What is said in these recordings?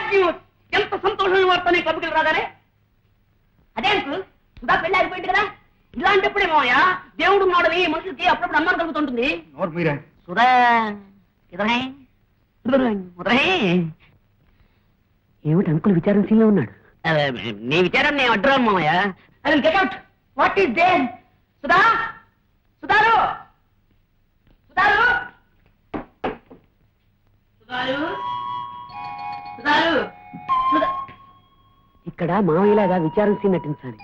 Good news, ఎంత సంతోషమైన వార్త నీ క్లబ్కి రాగానే. అదే అంకుల్, సుధా పెళ్లి అయిపోయింది కదా. ఇలాంటప్పుడే మామయ్య దేవుడు ఉన్నాడని మనుషులకి అప్పుడప్పుడు అనుమానం కలుగుతుంటుంది. సుధా ఏమిటి అంకుల్ విచారణశీలంగా ఉన్నాడు? నీ విచారం నేను అడ్డురాను మామయ్య. I get out. What is there? Sudha, సుధారు, సుధారు, సుధారు, సుధారు. ఇక్కడ మామయ్యలాగా విచారణశీల నటించాలి.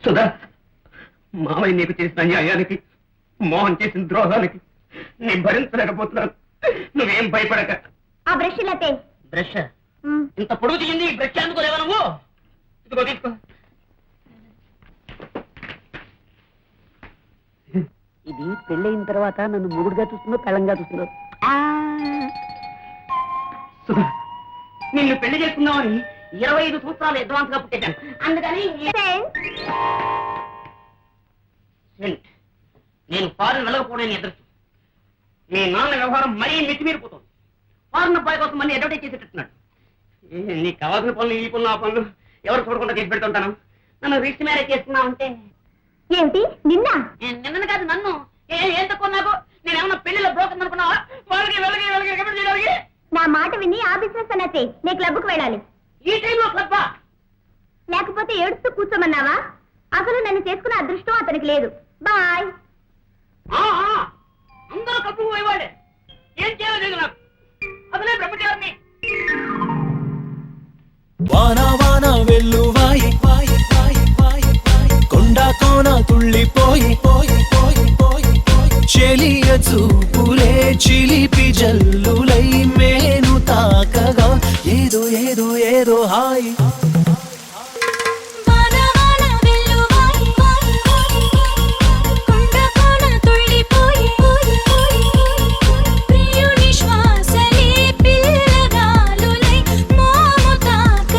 సుధా, మామయ్య నీకు చేసిన అన్యాయానికి, మోహన్ చేసిన ద్రోహానికి నేను భరించలేకపోతున్నాను. నువ్వేం భయపడక. ఆ బ్రష్ లేతే. బ్రష్ ఇంత పొడుగు దిగింది, బ్రష్ అందుకోలేవా నువ్వు? ఇదిగో తీసుకో. ఇది పెళ్ళయిన తర్వాత నన్ను మొగుడుగా చూస్తుందో పెళ్ళంగా చూస్తుందో. నిన్ను పెళ్లి చేసుకుందామని 25 సంవత్సరాలు అడ్వాన్స్ గా పుట్టేశాను. అందుకని నేను ఫారెన్ వెళ్ళకపోవడానికి ఎదురు. మీ నాన్న వ్యవహారం మరీ మితిమీరిపోతుంది. ఫారెన్ అబ్బాయి కోసం మళ్ళీ అడ్వర్టైజ్ చేసేటట్టున్నాడు. నీకు కావాల్సిన పనులు, ఈ పనులు, ఆ పనులు ఎవరు చూడకుండా చేసి పెడుతుంటాను. నన్ను రిజిస్టర్ మ్యారేజ్ చేసుకున్నావు అంటే ఏమిటి? నిన్న కాదు, నన్ను. ఏం తక్కువ నాకు? నేనేమన్నా పెళ్లిలో బ్రోకర్ అనుకున్నావా? వాళ్ళకి నా మాట విని ఆ బిజినెస్ అన్నతే నీ క్లబ్కు వెళ్ళాలి. ఈ టైంలో క్లబ్బా? లేకపోతే ఏడుస్తూ కూర్చోమన్నావా? అసలు నన్ను చేసుకునే అదృష్టం అతనికి లేదు. బాయ్. అందరూ క్లబ్కు పోయేవాడే. ఏం చేయలేదు నాకు. అసలే బ్రహ్మచారిని. వాన వాన వెల్లువాయి కొండా కోన తుళ్ళిపోయి చెలియ చూపులే చిలిపి జల్లులై మేను తాకగా ఏదో ఏదో ఏదో హాయి.